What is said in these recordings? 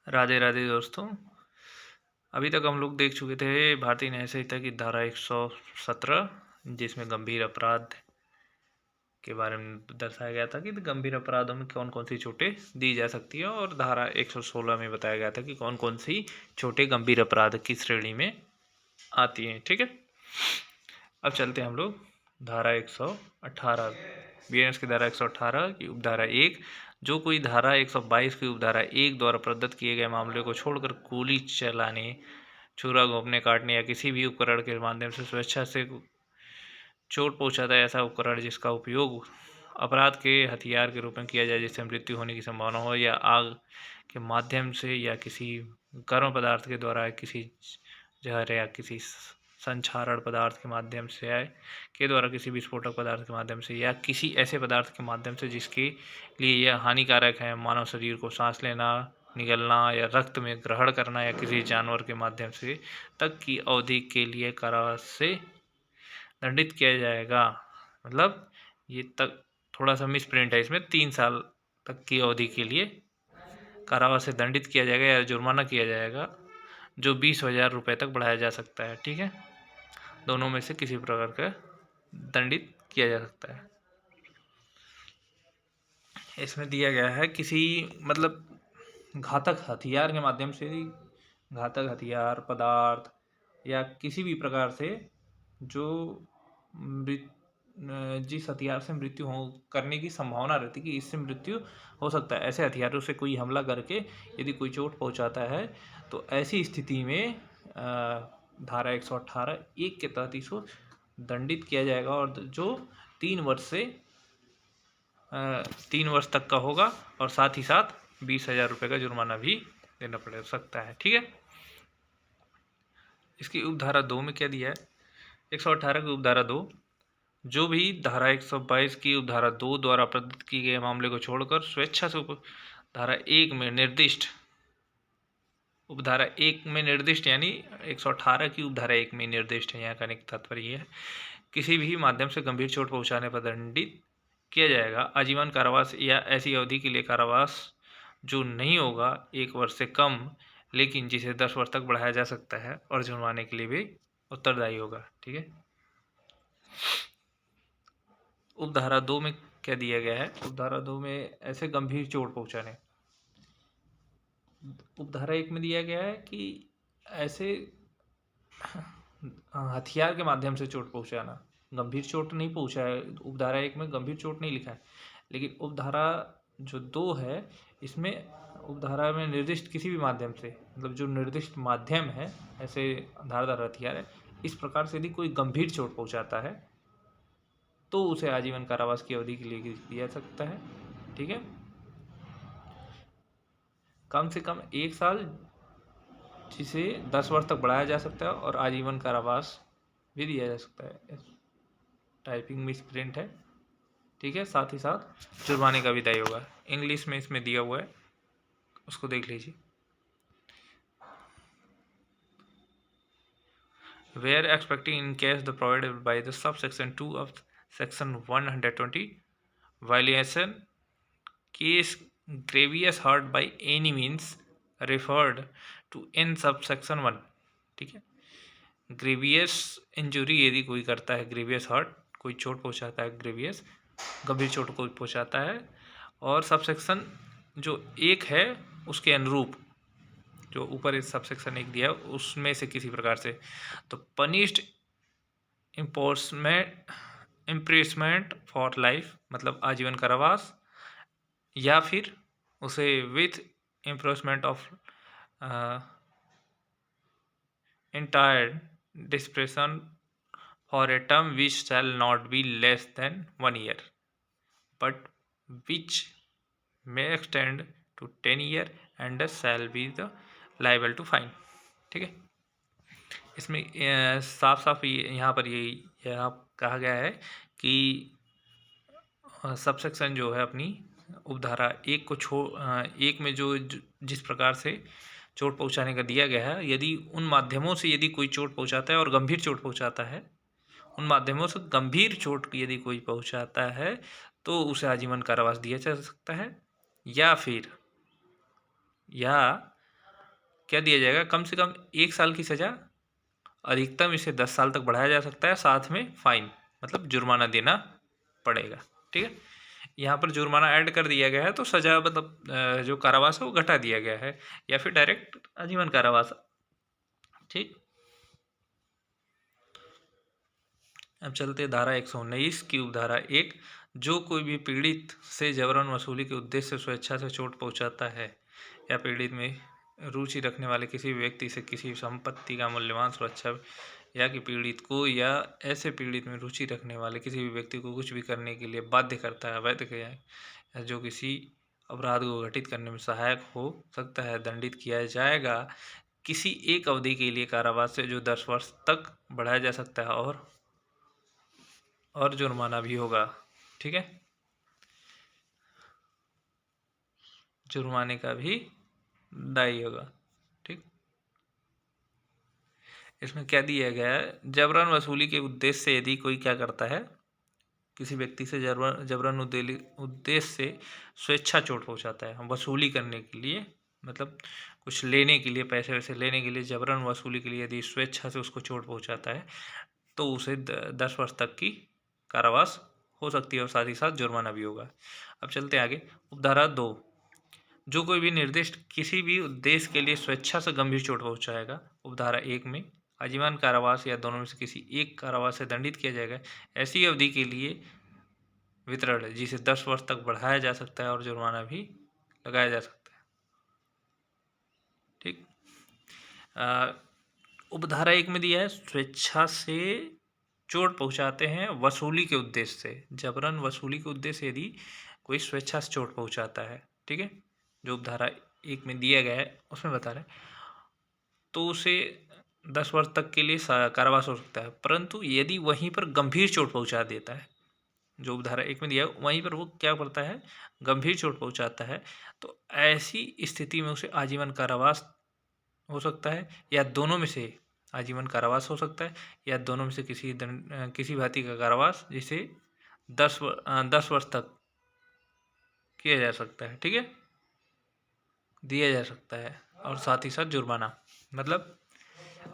राधे राधे दोस्तों। अभी तक हम लोग देख चुके थे भारतीय न्याय संहिता की धारा 117, जिसमें गंभीर अपराध के बारे में दर्शाया गया था कि गंभीर अपराधों में कौन कौन सी छूटें दी जा सकती है, और धारा 116 में बताया गया था कि कौन कौन सी छूटें गंभीर अपराध की श्रेणी में आती हैं। ठीक है, अब चलते हैं हम लोग धारा 118 बीएनएस की धारा 118 की उपधारा 1। जो कोई धारा 122 की उपधारा 1 द्वारा प्रदत्त किए गए मामले को छोड़कर गोली चलाने, छुरा घोंपने, काटने या किसी भी उपकरण के माध्यम से स्वेच्छा से चोट पहुंचाता है, ऐसा उपकरण जिसका उपयोग अपराध के हथियार के रूप में किया जाए जिससे मृत्यु होने की संभावना हो, या आग के माध्यम से या किसी गर्म पदार्थ के द्वारा किसी जहर या किसी संक्षारण पदार्थ के माध्यम से के द्वारा किसी विस्फोटक पदार्थ के माध्यम से या किसी ऐसे पदार्थ के माध्यम से जिसके लिए यह हानिकारक है मानव शरीर को सांस लेना, निगलना या रक्त में ग्रहण करना या किसी जानवर के माध्यम से तक की अवधि के लिए कारावास से दंडित किया जाएगा। मतलब ये तक थोड़ा सा मिस प्रिंट है, इसमें 3 साल तक की अवधि के लिए कारावास से दंडित किया जाएगा या जुर्माना किया जाएगा, जो 20,000 रुपये तक बढ़ाया जा सकता है। ठीक है, दोनों में से किसी प्रकार का दंडित किया जा सकता है। इसमें दिया गया है किसी मतलब घातक हथियार के माध्यम से, घातक हथियार पदार्थ या किसी भी प्रकार से जो जिस हथियार से मृत्यु हो करने की संभावना रहती है कि इससे मृत्यु हो सकता है, ऐसे हथियारों से कोई हमला करके यदि कोई चोट पहुंचाता है तो ऐसी स्थिति में धारा 118 एक के तहत इसको दंडित किया जाएगा, और जो 3 वर्ष से 3 वर्ष तक का होगा, और साथ ही साथ 20,000 रुपये का जुर्माना भी देना पड़ सकता है। ठीक है, इसकी उपधारा 2 में क्या दिया है? 118 की उपधारा 2, जो भी धारा 122 की उपधारा 2 द्वारा प्रदत्त किए गए मामले को छोड़कर स्वेच्छा से धारा 1 में निर्दिष्ट उपधारा 1 में निर्दिष्ट यानी 118 की उपधारा 1 में निर्दिष्ट है, यहाँ कहने का तात्पर्य यह है किसी भी माध्यम से गंभीर चोट पहुंचाने पर दंडित किया जाएगा आजीवन कारावास या ऐसी अवधि के लिए कारावास जो नहीं होगा 1 वर्ष से कम, लेकिन जिसे 10 वर्ष तक बढ़ाया जा सकता है, और जुर्माने के लिए भी उत्तरदायी होगा। ठीक है, उपधारा 2 में क्या दिया गया है? उपधारा 2 में ऐसे गंभीर चोट पहुंचाने, उपधारा 1 में दिया गया है कि ऐसे हथियार के माध्यम से चोट पहुंचाना, गंभीर चोट नहीं पहुंचा है। उपधारा 1 में गंभीर चोट नहीं लिखा है, लेकिन उपधारा जो 2 है इसमें उपधारा में निर्दिष्ट किसी भी माध्यम से, मतलब जो निर्दिष्ट माध्यम है ऐसे धारदार हथियार है, इस प्रकार से यदि कोई गंभीर चोट पहुंचाता है तो उसे आजीवन कारावास की अवधि के लिए दिया जा सकता है। ठीक है, कम से कम 1 साल, जिसे 10 वर्ष तक बढ़ाया जा सकता है, और आजीवन कारावास भी दिया जा सकता है। टाइपिंग मिस प्रिंट है। ठीक है, साथ ही साथ जुर्माने का भी तय होगा। इंग्लिश में इसमें दिया हुआ है, उसको देख लीजिए। Where expecting in case the provided by the sub section 2 of section 120 violation case grievous hurt by any means referred to in sub section 1। ठीक है, ग्रेवियस इंजुरी यदि कोई करता है, ग्रेवियस हर्ट कोई चोट पहुंचाता है, ग्रेवियस गंभीर चोट को पहुंचाता है, और सबसेक्शन जो 1 है उसके अनुरूप, जो ऊपर इस सबसेक्शन 1 दिया है उसमें से किसी प्रकार से, तो पनिश्ड इम्प्रेसमेंट फॉर लाइफ, मतलब आजीवन कारावास, या फिर उसे with imprisonment of entire dispersion for a term which shall not be less than 1 year but which may extend to 10 year and shall be the liable to fine। ठीक है, इसमें साफ साफ यहाँ पर यह कहा गया है कि सबसेक्शन जो है अपनी उपधारा 1 को एक में जो जिस प्रकार से चोट पहुंचाने का दिया गया है, यदि उन माध्यमों से यदि कोई चोट पहुंचाता है और गंभीर चोट पहुंचाता है, उन माध्यमों से गंभीर चोट यदि कोई पहुंचाता है तो उसे आजीवन कारावास दिया जा सकता है, या फिर क्या दिया जाएगा, कम से कम 1 साल की सज़ा, अधिकतम इसे 10 साल तक बढ़ाया जा सकता है, साथ में फाइन मतलब जुर्माना देना पड़ेगा। ठीक है, यहाँ पर जुर्माना ऐड कर दिया गया है, तो सज़ा मतलब जो कारावास है वो घटा दिया गया है, या फिर डायरेक्ट आजीवन कारावास। ठीक, अब चलते धारा 119 की उपधारा 1, जो कोई भी पीड़ित से जबरन वसूली के उद्देश्य से स्वेच्छा से चोट पहुंचाता है या पीड़ित में रुचि रखने वाले किसी भी व्यक्ति से किसी संपत्ति का मूल्यवान सुरक्षा, या कि पीड़ित को या ऐसे पीड़ित में रुचि रखने वाले किसी भी व्यक्ति को कुछ भी करने के लिए बाध्य करता है, वैध किया है, या जो किसी अपराध को घटित करने में सहायक हो सकता है, दंडित किया जाएगा किसी एक अवधि के लिए कारावास से जो 10 वर्ष तक बढ़ाया जा सकता है, और जुर्माना भी होगा। ठीक है, जुर्माने का भी दायी होगा। ठीक, इसमें क्या दिया गया है, जबरन वसूली के उद्देश्य से यदि कोई क्या करता है, किसी व्यक्ति से जबरन उद्देश्य से स्वेच्छा चोट पहुंचाता है, वसूली करने के लिए, मतलब कुछ लेने के लिए, पैसे वैसे लेने के लिए, जबरन वसूली के लिए यदि स्वेच्छा से उसको चोट पहुंचाता है, तो उसे 10 वर्ष तक की कारावास हो सकती है, और साथ ही साथ जुर्माना भी होगा। अब चलते हैं आगे। उपधारा 2, जो कोई भी निर्दिष्ट किसी भी उद्देश्य के लिए स्वेच्छा से गंभीर चोट पहुंचाएगा, उपधारा 1 में आजीवन कारावास या दोनों में से किसी एक कारावास से दंडित किया जाएगा, ऐसी अवधि के लिए वितरण है जिसे 10 वर्ष तक बढ़ाया जा सकता है, और जुर्माना भी लगाया जा सकता है। ठीक, उपधारा 1 में दिया है, स्वेच्छा से चोट पहुंचाते हैं वसूली के उद्देश्य से, जबरन वसूली के उद्देश्य से यदि कोई स्वेच्छा से चोट पहुंचाता है, ठीक है, जो उपधारा 1 में दिया गया है उसमें बता रहे हैं, तो उसे 10 वर्ष तक के लिए कारावास हो सकता है। परंतु यदि वहीं पर गंभीर चोट पहुंचा देता है, जो उपधारा 1 में दिया है वहीं पर वो क्या करता है, गंभीर चोट पहुंचाता है, तो ऐसी स्थिति में उसे आजीवन कारावास हो सकता है, या दोनों में से आजीवन कारावास हो सकता है, या दोनों में से किसी भांति का कारावास, जिसे 10 वर्ष तक किया जा सकता है। ठीक है, दिया जा सकता है, और साथ ही साथ जुर्माना, मतलब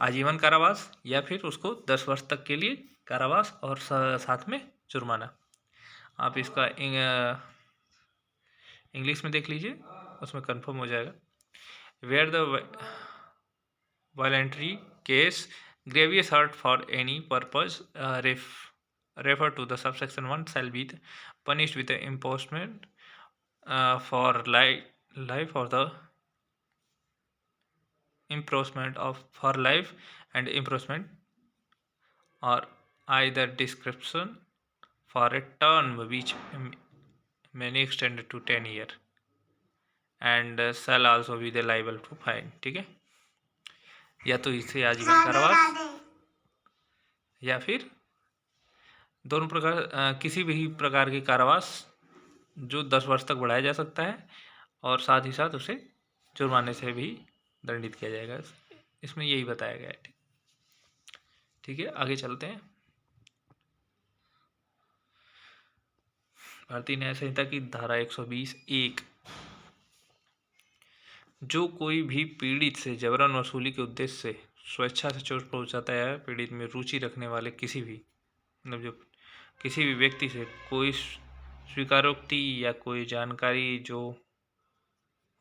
आजीवन कारावास या फिर उसको 10 वर्ष तक के लिए कारावास और साथ में जुर्माना। आप इसका इंग्लिश में देख लीजिए, उसमें कंफर्म हो जाएगा। Where the voluntary case grievous hurt for any purpose refer to the subsection 1 shall be punished with the imprisonment for life or the imprisonment of for life and imprisonment, or either description for a term which may be extended to 10 years and shall also be the liable to fine। ठीक है, या तो इसे आजीवन कारावास या फिर दोनों प्रकार किसी भी प्रकार के कारावास जो 10 वर्ष तक बढ़ाया जा सकता है, और साथ ही साथ उसे जुर्माने से भी दंडित किया जाएगा। इसमें यही बताया गया है। ठीक है, आगे चलते हैं। भारतीय न्याय संहिता की धारा 120(1), जो कोई भी पीड़ित से जबरन वसूली के उद्देश्य से स्वेच्छा से चोट पहुंचाता है, पीड़ित में रुचि रखने वाले किसी भी, मतलब जो किसी भी व्यक्ति से कोई स्वीकारोक्ति या कोई जानकारी जो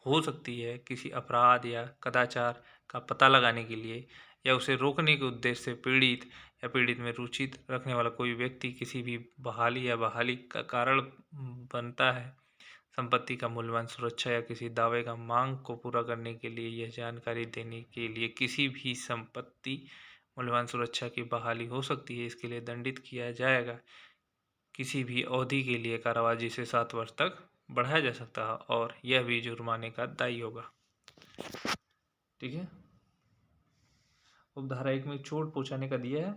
हो सकती है किसी अपराध या कदाचार का पता लगाने के लिए, या उसे रोकने के उद्देश्य से पीड़ित या पीड़ित में रुचि रखने वाला कोई व्यक्ति किसी भी बहाली या बहाली का कारण बनता है, संपत्ति का मूल्यवान सुरक्षा या किसी दावे का मांग को पूरा करने के लिए, यह जानकारी देने के लिए किसी भी संपत्ति मूल्यवान सुरक्षा की बहाली हो सकती है, इसके लिए दंडित किया जाएगा किसी भी अवधि के लिए कारावास जिसे 7 वर्ष तक बढ़ाया जा सकता है, और यह भी जुर्माने का दायी होगा। ठीक है, उपधारा 1 में चोट पहुंचाने का दिया है।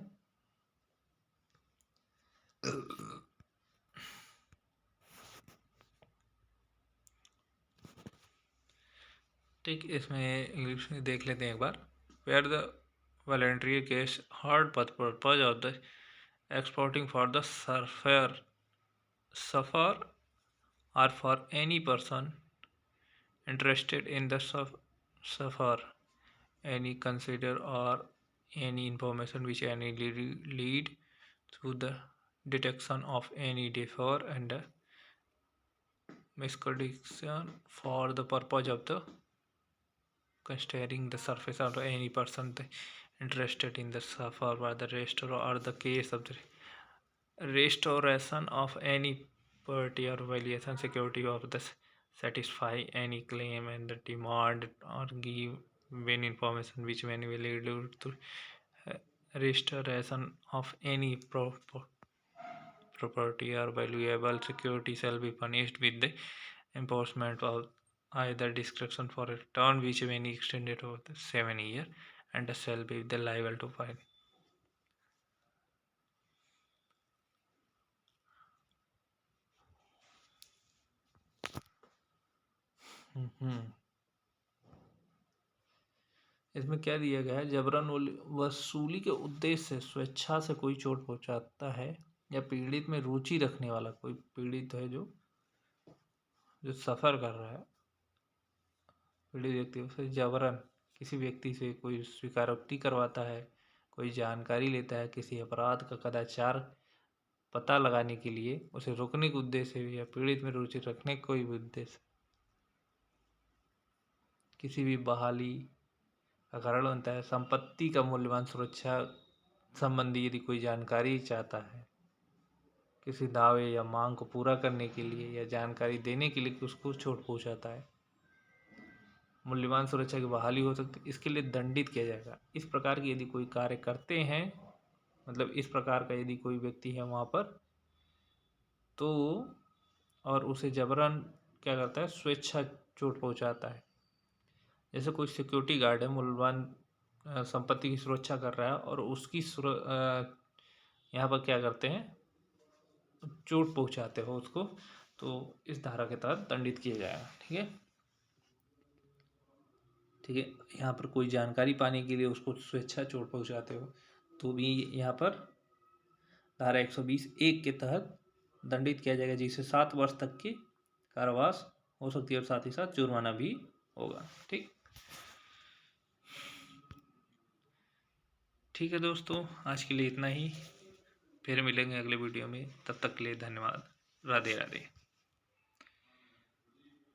ठीक, इसमें इंग्लिश में देख लेते हैं एक बार। Where the voluntary case heard purpose of the exporting for the suffer or for any person interested in the suffer any consider or any information which any lead to the detection of any defect and misconduction for the purpose of the considering the surface of any person interested in the suffer by the restore or the case of the restoration of any property or valuation security of the satisfy any claim and the demand or give when information which when will lead to restoration of any property or valuable security shall be punished with the enforcement of either description for a term which may be extended over the 7 years and shall be the liable to fine. इसमें क्या दिया गया है, जबरन वसूली के उद्देश्य से स्वेच्छा से कोई चोट पहुंचाता है या पीड़ित में रुचि रखने वाला कोई पीड़ित है जो सफ़र कर रहा है, पीड़ित व्यक्ति उसे जबरन किसी व्यक्ति से कोई स्वीकारोक्ति करवाता है, कोई जानकारी लेता है किसी अपराध का कदाचार पता लगाने के लिए, उसे रोकने के उद्देश्य से या पीड़ित में रुचि रखने का कोई भी उद्देश्य, किसी भी बहाली का कारण बनता है, संपत्ति का मूल्यवान सुरक्षा संबंधी यदि कोई जानकारी चाहता है, किसी दावे या मांग को पूरा करने के लिए या जानकारी देने के लिए उसको चोट पहुंचाता है, मूल्यवान सुरक्षा की बहाली हो सकती है, इसके लिए दंडित किया जाएगा। इस प्रकार की यदि कोई कार्य करते हैं, मतलब इस प्रकार का यदि कोई व्यक्ति है वहाँ पर, तो और उसे जबरन क्या करता है, स्वेच्छा चोट पहुंचाता है। जैसे कोई सिक्योरिटी गार्ड है, मूल्यवान संपत्ति की सुरक्षा कर रहा है और उसकी यहाँ पर क्या करते हैं, चोट पहुंचाते हो उसको, तो इस धारा के तहत दंडित किया जाएगा। ठीक है, ठीक है। यहाँ पर कोई जानकारी पाने के लिए उसको स्वेच्छा चोट पहुंचाते हो तो भी यहाँ पर धारा 120(1) के तहत दंडित किया जाएगा, जिसे 7 वर्ष तक की कारावास हो सकती है और साथ ही साथ जुर्माना भी होगा। ठीक है दोस्तों, आज के लिए इतना ही, फिर मिलेंगे अगले वीडियो में, तब तक के लिए धन्यवाद। राधे राधे।